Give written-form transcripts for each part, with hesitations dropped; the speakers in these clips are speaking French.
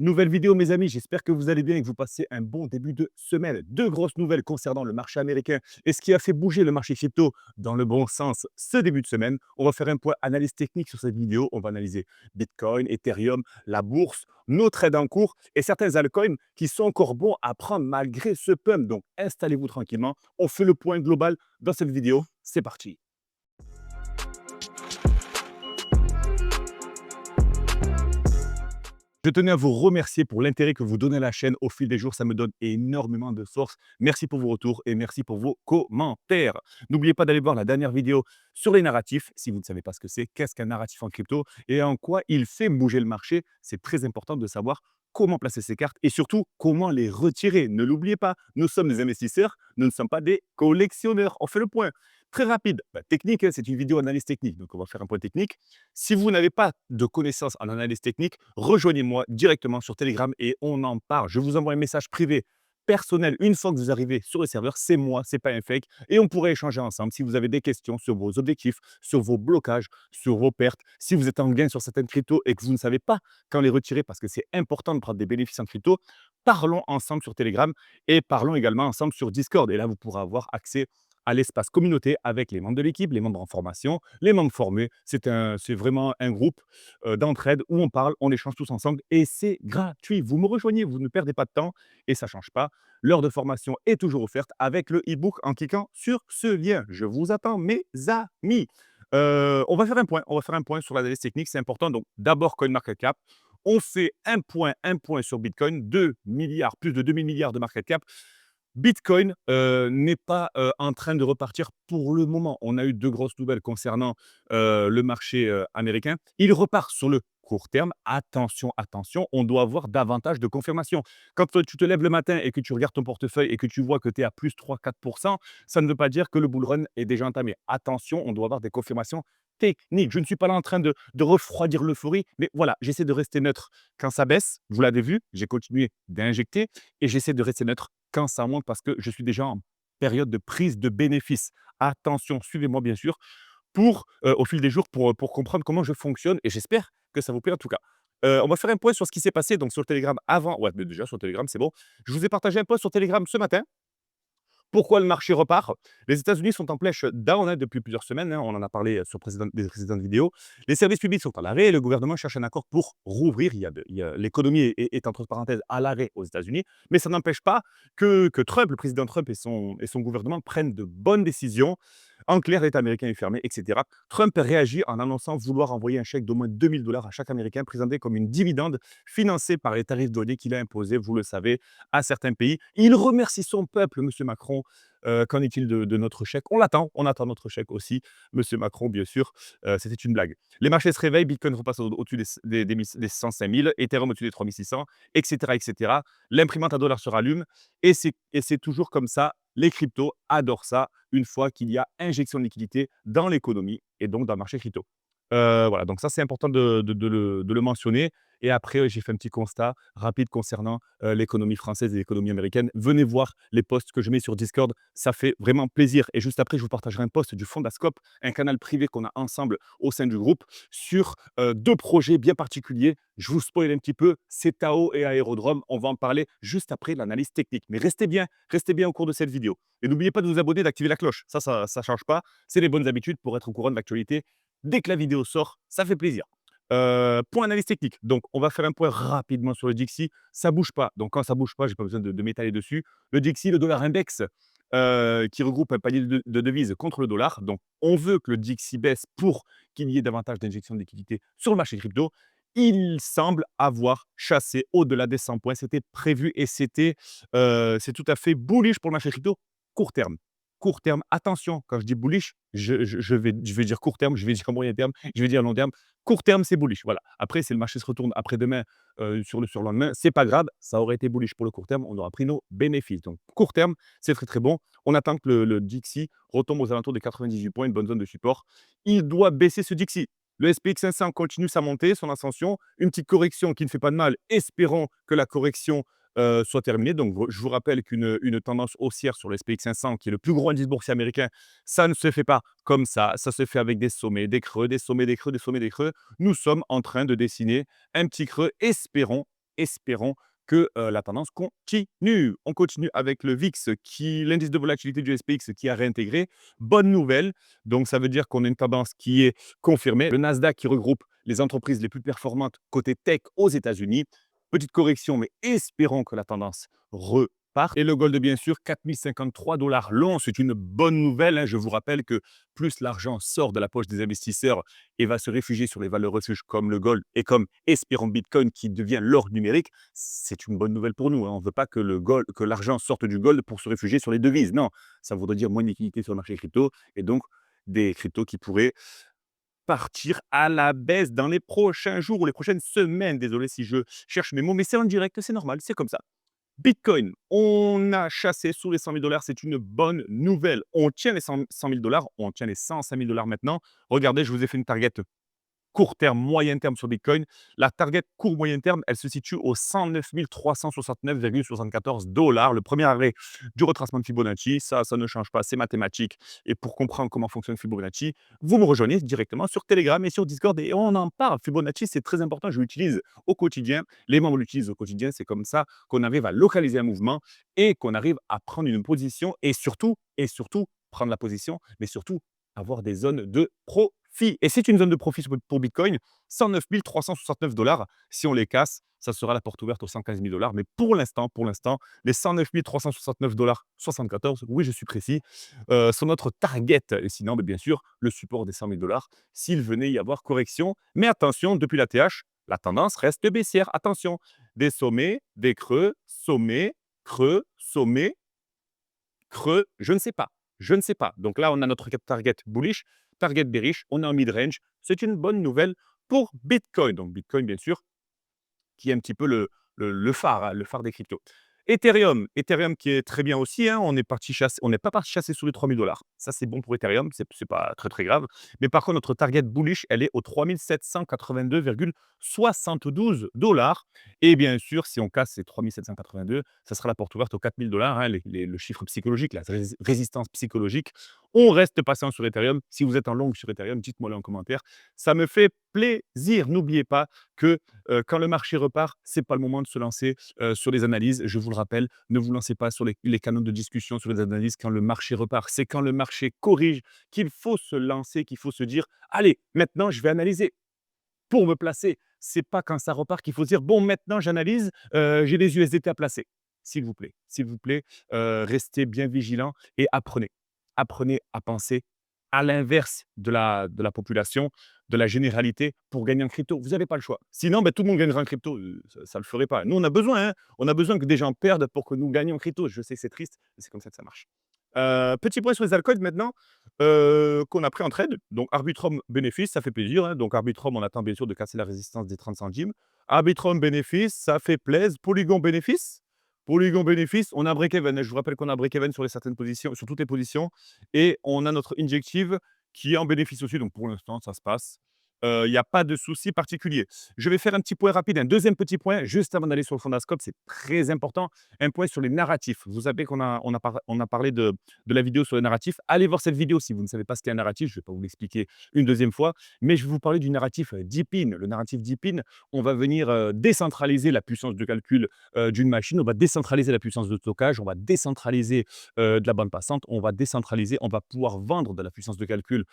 Nouvelle vidéo, mes amis, j'espère que vous allez bien et que vous passez un bon début de semaine. Deux grosses nouvelles concernant le marché américain et ce qui a fait bouger le marché crypto dans le bon sens ce début de semaine. On va faire un point analyse technique sur cette vidéo. On va analyser Bitcoin, Ethereum, la bourse, nos trades en cours et certains altcoins qui sont encore bons à prendre malgré ce pump. Donc, installez-vous tranquillement. On fait le point global dans cette vidéo. C'est parti. Je tenais à vous remercier pour l'intérêt que vous donnez à la chaîne au fil des jours. Ça me donne énormément de force. Merci pour vos retours et merci pour vos commentaires. N'oubliez pas d'aller voir la dernière vidéo sur les narratifs. Si vous ne savez pas ce que c'est, qu'est-ce qu'un narratif en crypto et en quoi il fait bouger le marché. C'est très important de savoir comment placer ces cartes et surtout comment les retirer. Ne l'oubliez pas, nous sommes des investisseurs, nous ne sommes pas des collectionneurs. On fait le point. Très rapide, technique, hein, c'est une vidéo analyse technique, donc on va faire un point technique. Si vous n'avez pas de connaissances en analyse technique, rejoignez-moi directement sur Telegram et on en parle. Je vous envoie un message privé personnel une fois que vous arrivez sur le serveur. C'est moi, c'est pas un fake. Et on pourrait échanger ensemble si vous avez des questions sur vos objectifs, sur vos blocages, sur vos pertes. Si vous êtes en gain sur certaines cryptos et que vous ne savez pas quand les retirer parce que c'est important de prendre des bénéfices en crypto, parlons ensemble sur Telegram et parlons également ensemble sur Discord. Et là, vous pourrez avoir accès à l'espace communauté avec les membres de l'équipe, les membres en formation, les membres formés. C'est vraiment un groupe d'entraide où on parle, on échange tous ensemble et c'est gratuit. Vous me rejoignez, vous ne perdez pas de temps et ça ne change pas. L'heure de formation est toujours offerte avec le e-book en cliquant sur ce lien. Je vous attends, mes amis. On va faire un point. On va faire un point sur l'analyse technique, c'est important. Donc, d'abord, CoinMarketCap. On fait un point sur Bitcoin, 2 milliards, plus de 2 000 milliards de market cap. Bitcoin n'est pas en train de repartir pour le moment. On a eu deux grosses nouvelles concernant le marché américain. Il repart sur le court terme. Attention, attention, on doit avoir davantage de confirmation. Quand tu te lèves le matin et que tu regardes ton portefeuille et que tu vois que tu es à plus 3-4%, ça ne veut pas dire que le bull run est déjà entamé. Attention, on doit avoir des confirmations techniques. Je ne suis pas là en train de refroidir l'euphorie, mais voilà, j'essaie de rester neutre quand ça baisse. Vous l'avez vu, j'ai continué d'injecter et j'essaie de rester neutre quand ça monte parce que je suis déjà en période de prise de bénéfices. Attention, suivez-moi bien sûr pour, au fil des jours pour comprendre comment je fonctionne et j'espère que ça vous plaît en tout cas. On va faire un point sur ce qui s'est passé donc sur Telegram avant ouais, mais déjà sur Telegram, c'est bon. Je vous ai partagé un post sur Telegram ce matin. Pourquoi le marché repart? Les États-Unis sont en flèche down depuis plusieurs semaines, hein, on en a parlé sur des précédentes vidéos. Les services publics sont à l'arrêt et le gouvernement cherche un accord pour rouvrir. L'économie est entre parenthèses à l'arrêt aux États-Unis, mais ça n'empêche pas que Trump, le président Trump et son gouvernement prennent de bonnes décisions. En clair, l'État américain est fermé, etc. Trump réagit en annonçant vouloir envoyer un chèque d'au moins 2 000 $ à chaque Américain, présenté comme une dividende financée par les tarifs douaniers qu'il a imposés, vous le savez, à certains pays. Il remercie son peuple, M. Macron. Qu'en est-il de notre chèque? On attend notre chèque aussi, M. Macron, bien sûr. C'était une blague. Les marchés se réveillent, Bitcoin repasse au-dessus des 105 000, Ethereum au-dessus des 3 600, etc., etc. L'imprimante à dollars se rallume et c'est toujours comme ça. Les cryptos adorent ça une fois qu'il y a injection de liquidité dans l'économie et donc dans le marché crypto. Voilà, donc ça, c'est important de le mentionner et après, j'ai fait un petit constat rapide concernant, l'économie française et l'économie américaine. Venez voir les posts que je mets sur Discord, ça fait vraiment plaisir et juste après, je vous partagerai un post du Fondascope, un canal privé qu'on a ensemble au sein du groupe sur, 2 projets bien particuliers. Je vous spoil un petit peu, c'est Tao et Aérodrome. On va en parler juste après l'analyse technique. Mais restez bien au cours de cette vidéo et n'oubliez pas de vous abonner, d'activer la cloche. Ça change pas, c'est les bonnes habitudes pour être au courant de l'actualité. Dès que la vidéo sort, ça fait plaisir. Point analyse technique. Donc, on va faire un point rapidement sur le Dixie. Ça bouge pas. Donc, quand ça bouge pas, j'ai pas besoin de m'étaler dessus. Le Dixie, le dollar index, qui regroupe un panier de devises contre le dollar. Donc, on veut que le Dixie baisse pour qu'il y ait davantage d'injection de liquidité sur le marché crypto. Il semble avoir chassé au-delà des 100 points. C'était prévu et c'est tout à fait bullish pour le marché crypto court terme. Court terme, attention, quand je dis bullish, je vais dire court terme, je vais dire moyen terme, je vais dire long terme. Court terme, c'est bullish, voilà. Après, si le marché se retourne après-demain, sur le surlendemain, c'est pas grave, ça aurait été bullish pour le court terme, on aura pris nos bénéfices. Donc court terme, c'est très, très bon. On attend que le Dixie retombe aux alentours des 98 points, une bonne zone de support. Il doit baisser ce Dixie. Le SPX 500 continue sa montée, son ascension, une petite correction qui ne fait pas de mal. Espérons que la correction soit terminée. Donc, je vous rappelle qu'une tendance haussière sur le SPX 500, qui est le plus gros indice boursier américain, ça ne se fait pas comme ça se fait avec des sommets, des creux, des sommets, des creux, des sommets, des creux. Nous sommes en train de dessiner un petit creux. Espérons espérons que la tendance continue. On continue avec le VIX, l'indice de volatilité du SPX qui a réintégré. Bonne nouvelle, donc ça veut dire qu'on a une tendance qui est confirmée. Le Nasdaq qui regroupe les entreprises les plus performantes côté tech aux États-Unis. Petite correction, mais espérons que la tendance reparte. Et le gold, bien sûr, 4053 dollars l'once, c'est une bonne nouvelle, hein. Je vous rappelle que plus l'argent sort de la poche des investisseurs et va se réfugier sur les valeurs refuges comme le gold et comme, espérons, Bitcoin qui devient l'or numérique, c'est une bonne nouvelle pour nous, hein. On ne veut pas que que l'argent sorte du gold pour se réfugier sur les devises. Non, ça voudrait dire moins de liquidité sur le marché crypto et donc des cryptos qui pourraient partir à la baisse dans les prochains jours ou les prochaines semaines. Désolé si je cherche mes mots, mais c'est en direct, c'est normal, c'est comme ça. Bitcoin, on a chassé sous les 100 000 dollars, c'est une bonne nouvelle. On tient les 100 000 dollars, on tient les 105 000 dollars maintenant. Regardez, je vous ai fait une target court terme, moyen terme sur Bitcoin. La target court moyen terme, elle se situe aux 109 369,74 dollars. Le premier arrêt du retracement de Fibonacci, ça ne change pas, c'est mathématique. Et pour comprendre comment fonctionne Fibonacci, vous me rejoignez directement sur Telegram et sur Discord et on en parle. Fibonacci, c'est très important, je l'utilise au quotidien. Les membres l'utilisent au quotidien, c'est comme ça qu'on arrive à localiser un mouvement et qu'on arrive à prendre une position et surtout prendre la position, mais surtout avoir des zones de profit. Et c'est une zone de profit pour Bitcoin, 109 369 dollars. Si on les casse, ça sera la porte ouverte aux 115 000 dollars. Mais pour l'instant, les 109 369 dollars 74, oui, je suis précis, sont notre target. Et sinon, bien sûr, le support des 100 000 dollars, s'il venait y avoir correction. Mais attention, depuis la TH, la tendance reste baissière. Attention, des sommets, des creux, sommets, creux, sommets, creux, je ne sais pas. Je ne sais pas. Donc là, on a notre target bullish, target bearish, on est en mid-range. C'est une bonne nouvelle pour Bitcoin. Donc Bitcoin, bien sûr, qui est un petit peu le phare, hein, le phare des cryptos. Ethereum qui est très bien aussi, hein, on n'est pas parti chasser sous les 3000 dollars. Ça, c'est bon pour Ethereum, c'est pas très, très grave. Mais par contre, notre target bullish, elle est aux 3782,72 dollars. Et bien sûr, si on casse ces 3782, ça sera la porte ouverte aux 4000 dollars, hein, le chiffre psychologique, la résistance psychologique. On reste patient sur Ethereum. Si vous êtes en long sur Ethereum, dites-moi-le en commentaire. Ça me fait plaisir. N'oubliez pas que quand le marché repart, c'est pas le moment de se lancer sur les analyses. Je vous le rappelle, ne vous lancez pas sur les canaux de discussion, sur les analyses quand le marché repart. C'est quand le marché corrige qu'il faut se lancer, qu'il faut se dire: «Allez, maintenant je vais analyser pour me placer». C'est pas quand ça repart qu'il faut se dire: «Bon, maintenant j'analyse, j'ai des USDT à placer». S'il vous plaît, restez bien vigilants et apprenez. Apprenez à penser à l'inverse de la population, de la généralité pour gagner en crypto. Vous n'avez pas le choix. Sinon, tout le monde gagnera en crypto, ça ne le ferait pas. Nous, on a besoin, hein, on a besoin que des gens perdent pour que nous gagnions en crypto. Je sais que c'est triste, mais c'est comme ça que ça marche. Petit point sur les altcoins maintenant, qu'on a pris en trade. Donc Arbitrum bénéfice, ça fait plaisir, hein. Donc Arbitrum, on attend bien sûr de casser la résistance des 30 centimes. Arbitrum bénéfice, ça fait plaisir. Polygon bénéfice, on a break-even. Je vous rappelle qu'on a break-even sur certaines positions, sur toutes les positions et on a notre injective qui est en bénéfice aussi. Donc pour l'instant, ça se passe. Il y a pas de souci particulier. Je vais faire un petit point rapide, un deuxième petit point, juste avant d'aller sur le Fondascope, c'est très important. Un point sur les narratifs. Vous savez qu'on a parlé de la vidéo sur les narratifs. Allez voir cette vidéo si vous ne savez pas ce qu'est un narratif. Je ne vais pas vous l'expliquer une deuxième fois, mais je vais vous parler du narratif Deepin. Le narratif Deepin, on va venir décentraliser la puissance de calcul d'une machine, on va décentraliser la puissance de stockage, on va décentraliser de la bande passante, on va pouvoir vendre de la puissance de calcul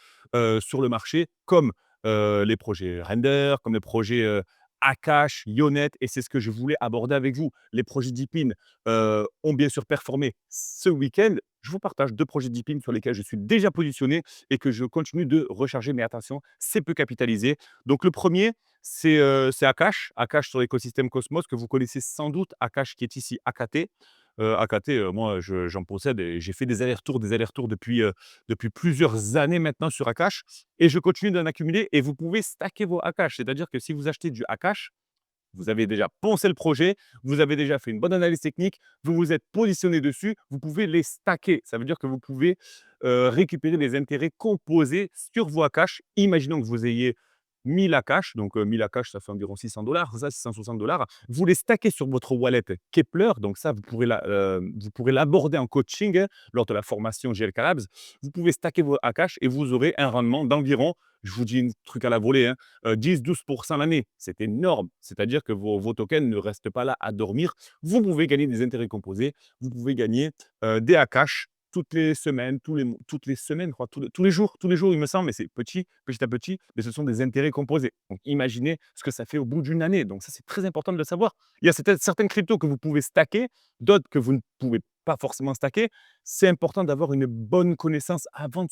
sur le marché comme les projets Render, comme les projets Akash, Ionet, et c'est ce que je voulais aborder avec vous. Les projets Deepin ont bien sûr performé ce week-end. Je vous partage 2 projets Deepin sur lesquels je suis déjà positionné et que je continue de recharger, mais attention, c'est peu capitalisé. Donc le premier, c'est Akash. Akash sur l'écosystème Cosmos que vous connaissez sans doute. Akash qui est ici AKT. AKT, moi, j'en possède et j'ai fait des allers-retours depuis plusieurs années maintenant sur Akash et je continue d'en accumuler et vous pouvez stacker vos Akash. C'est-à-dire que si vous achetez du Akash, vous avez déjà poncé le projet, vous avez déjà fait une bonne analyse technique, vous vous êtes positionné dessus, vous pouvez les stacker. Ça veut dire que vous pouvez récupérer des intérêts composés sur vos Akash. Imaginons que vous ayez 1000 Akash, donc 1000 Akash, ça fait environ 600 $, ça, 660 $. Vous les stackez sur votre wallet Kepler, donc ça, vous pourrez l'aborder en coaching lors de la formation GLK Labs. Vous pouvez stacker vos Akash et vous aurez un rendement d'environ, je vous dis un truc à la volée, 10-12% l'année. C'est énorme. C'est-à-dire que vos tokens ne restent pas là à dormir. Vous pouvez gagner des intérêts composés. Vous pouvez gagner des Akash toutes les semaines, toutes les semaines, je crois, tous les jours, il me semble, mais c'est petit à petit, mais ce sont des intérêts composés. Donc, imaginez ce que ça fait au bout d'une année. Donc, ça, c'est très important de le savoir. Il y a certaines cryptos que vous pouvez stacker, d'autres que vous ne pouvez pas forcément stacker. C'est important d'avoir une bonne connaissance avant de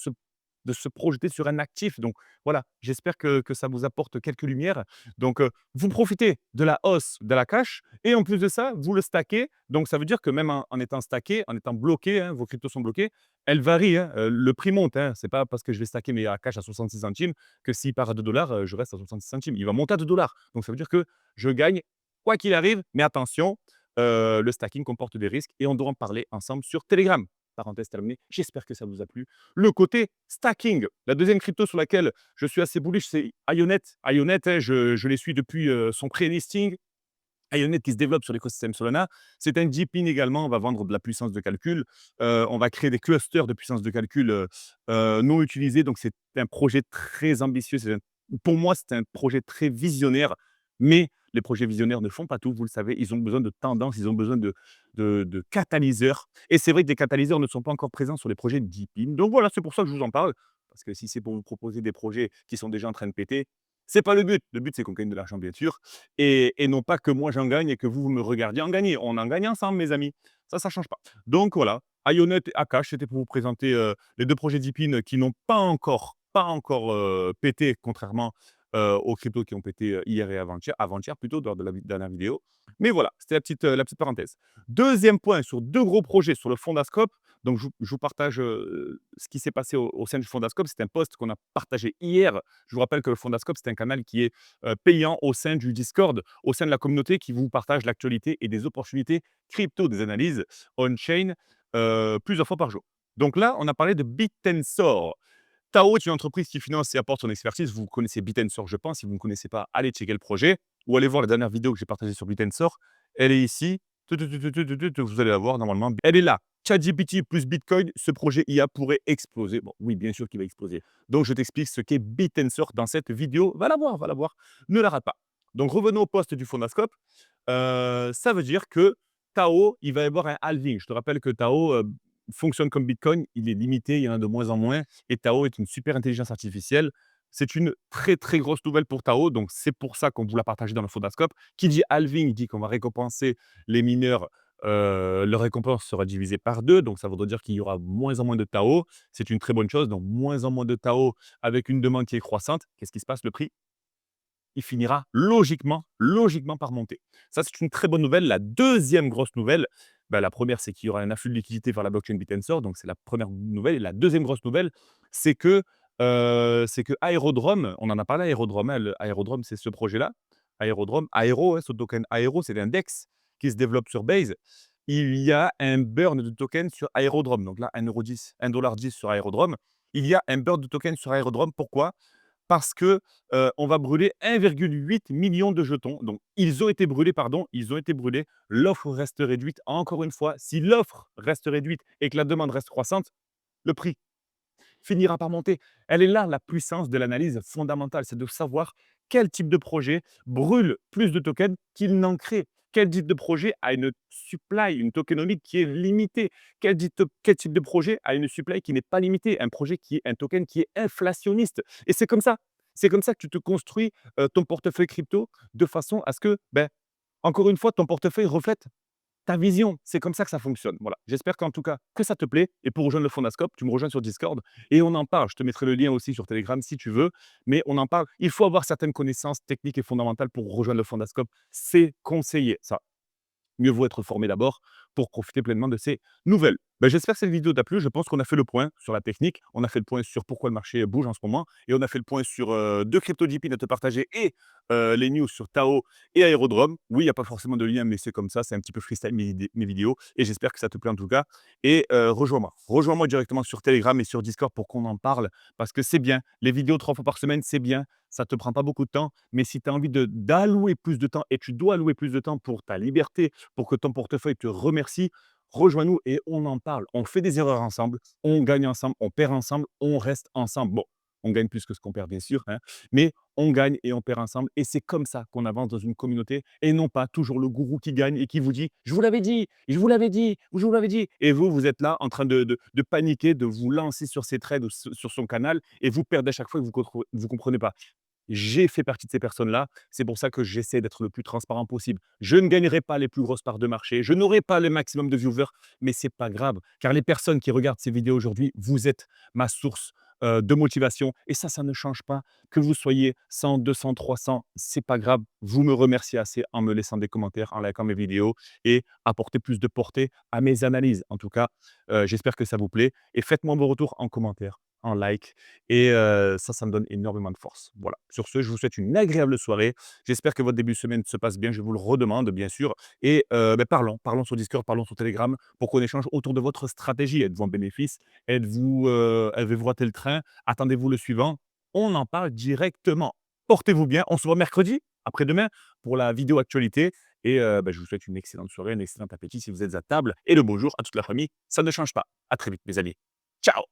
se projeter sur un actif. Donc, voilà, j'espère que ça vous apporte quelques lumières. Donc, vous profitez de la hausse de la cash et en plus de ça, vous le stackez. Donc, ça veut dire que même en étant stacké, en étant bloqué, vos cryptos sont bloqués, elles varient, le prix monte. Ce n'est pas parce que je vais stacker mes cash à 66 centimes que s'il part à 2 $, je reste à 66 centimes. Il va monter à 2 $. Donc, ça veut dire que je gagne quoi qu'il arrive. Mais attention, le stacking comporte des risques et on doit en parler ensemble sur Telegram. Parenthèse terminée. J'espère que ça vous a plu. Le côté stacking. La deuxième crypto sur laquelle je suis assez bullish, c'est Ionet. Ionet, je les suis depuis son pré-listing. Ionet qui se développe sur l'écosystème Solana. C'est un DeepIn également. On va vendre de la puissance de calcul. On va créer des clusters de puissance de calcul non utilisés. Donc, c'est un projet très ambitieux. Pour moi, c'est un projet très visionnaire. Mais les projets visionnaires ne font pas tout, vous le savez. Ils ont besoin de tendance, ils ont besoin de catalyseurs. Et c'est vrai que des catalyseurs ne sont pas encore présents sur les projets DeepIn. Donc voilà, c'est pour ça que je vous en parle. Parce que si c'est pour vous proposer des projets qui sont déjà en train de péter, c'est pas le but. Le but, c'est qu'on gagne de l'argent, bien sûr. Et non pas que moi, j'en gagne et que vous me regardiez en gagner. On en gagne ensemble, mes amis. Ça ne change pas. Donc voilà, Ionet et Akash, c'était pour vous présenter les deux projets DeepIn qui n'ont pas encore pété, contrairement aux cryptos qui ont pété hier et avant-hier plutôt, lors de la dernière vidéo. Mais voilà, c'était la petite parenthèse. Deuxième point, sur deux gros projets sur le Fondascope. Donc, je vous partage ce qui s'est passé au sein du Fondascope. C'est un post qu'on a partagé hier. Je vous rappelle que le Fondascope, c'est un canal qui est payant au sein du Discord, au sein de la communauté qui vous partage l'actualité et des opportunités crypto, des analyses on-chain plusieurs fois par jour. Donc là, on a parlé de Bitensor. Tao est une entreprise qui finance et apporte son expertise. Vous connaissez Bitensor, je pense. Si vous ne connaissez pas, allez checker le projet ou allez voir la dernière vidéo que j'ai partagée sur Bitensor. Elle est ici. Vous allez la voir normalement. Elle est là. ChatGPT plus Bitcoin, ce projet IA pourrait exploser. Bon, oui, bien sûr qu'il va exploser. Donc, je t'explique ce qu'est Bitensor dans cette vidéo. Va la voir, va la voir. Ne la rate pas. Donc, revenons au poste du Fondascope. Ça veut dire que Tao, il va y avoir un halving. Je te rappelle que Tao fonctionne comme Bitcoin. Il est limité, il y en a de moins en moins. Et Tao est une super intelligence artificielle. C'est une très, très grosse nouvelle pour Tao. Donc, c'est pour ça qu'on vous l'a partagé dans le Fondascope. Qui dit halving dit qu'on va récompenser les mineurs. Leur récompense sera divisée par 2. Donc, ça voudrait dire qu'il y aura moins en moins de Tao. C'est une très bonne chose. Donc, moins en moins de Tao avec une demande qui est croissante. Qu'est-ce qui se passe? Le prix, il finira logiquement par monter. Ça, c'est une très bonne nouvelle. La deuxième grosse nouvelle, la première, c'est qu'il y aura un afflux de liquidité vers la blockchain Bitensor. Donc, c'est la première nouvelle. Et la deuxième grosse nouvelle, c'est que Aerodrome, on en a parlé, Aerodrome, Aerodrome, c'est ce projet-là. Aerodrome, Aero, ce token Aero, c'est l'index qui se développe sur Base. Il y a un burn de tokens sur Aerodrome. Donc là, 1,10 $, 1,10 $ sur Aerodrome. Il y a un burn de tokens sur Aerodrome. Pourquoi? Parce que on va brûler 1,8 million de jetons. Donc, ils ont été brûlés, pardon, ils ont été brûlés. L'offre reste réduite. Encore une fois, si l'offre reste réduite et que la demande reste croissante, le prix finira par monter. Elle est là, la puissance de l'analyse fondamentale, c'est de savoir quel type de projet brûle plus de tokens qu'il n'en crée. Quel type de projet a une supply, une tokenomique qui est limitée? Quel type de projet a une supply qui n'est pas limitée? Un projet qui est un token qui est inflationniste. Et c'est comme ça. C'est comme ça que tu te construis ton portefeuille crypto de façon à ce que, encore une fois, ton portefeuille reflète ta vision. C'est comme ça que ça fonctionne. Voilà. J'espère qu'en tout cas, que ça te plaît. Et pour rejoindre le Fondascope, tu me rejoins sur Discord et on en parle. Je te mettrai le lien aussi sur Telegram si tu veux. Mais on en parle. Il faut avoir certaines connaissances techniques et fondamentales pour rejoindre le Fondascope. C'est conseillé. Ça, mieux vaut être formé d'abord pour profiter pleinement de ces nouvelles. J'espère que cette vidéo t'a plu. Je pense qu'on a fait le point sur la technique. On a fait le point sur pourquoi le marché bouge en ce moment et on a fait le point sur, 2 crypto DePIN à te partager et les news sur Tao et Aerodrome. Oui, il y a pas forcément de lien, mais c'est comme ça, c'est un petit peu freestyle mes vidéos et j'espère que ça te plaît en tout cas et rejoins-moi. Rejoins-moi directement sur Telegram et sur Discord pour qu'on en parle parce que c'est bien. Les vidéos 3 fois par semaine, c'est bien, ça te prend pas beaucoup de temps, mais si tu as envie de d'allouer plus de temps et tu dois allouer plus de temps pour ta liberté, pour que ton portefeuille te remercie, rejoins-nous et on en parle. On fait des erreurs ensemble, on gagne ensemble, on perd ensemble, on reste ensemble. Bon, on gagne plus que ce qu'on perd, bien sûr, hein, mais on gagne et on perd ensemble. Et c'est comme ça qu'on avance dans une communauté et non pas toujours le gourou qui gagne et qui vous dit: «Je vous l'avais dit, je vous l'avais dit, je vous l'avais dit». Et vous, vous êtes là en train de paniquer, de vous lancer sur ses trades ou sur son canal et vous perdez à chaque fois que vous comprenez pas. J'ai fait partie de ces personnes-là. C'est pour ça que j'essaie d'être le plus transparent possible. Je ne gagnerai pas les plus grosses parts de marché. Je n'aurai pas le maximum de viewers, mais c'est pas grave, car les personnes qui regardent ces vidéos aujourd'hui, vous êtes ma source de motivation. Et ça ne change pas. Que vous soyez 100, 200, 300, c'est pas grave. Vous me remerciez assez en me laissant des commentaires, en likant mes vidéos et apporter plus de portée à mes analyses. En tout cas, j'espère que ça vous plaît. Et faites-moi vos retours en commentaire, en like. Et ça me donne énormément de force. Voilà. Sur ce, je vous souhaite une agréable soirée. J'espère que votre début de semaine se passe bien. Je vous le redemande, bien sûr. Et parlons sur Discord, parlons sur Telegram pour qu'on échange autour de votre stratégie. Êtes-vous en bénéfice? Avez-vous raté le train? Attendez-vous le suivant? On en parle directement. Portez-vous bien. On se voit mercredi, après-demain, pour la vidéo actualité. Et je vous souhaite une excellente soirée, un excellent appétit si vous êtes à table. Et le beau jour à toute la famille. Ça ne change pas. À très vite, mes amis. Ciao!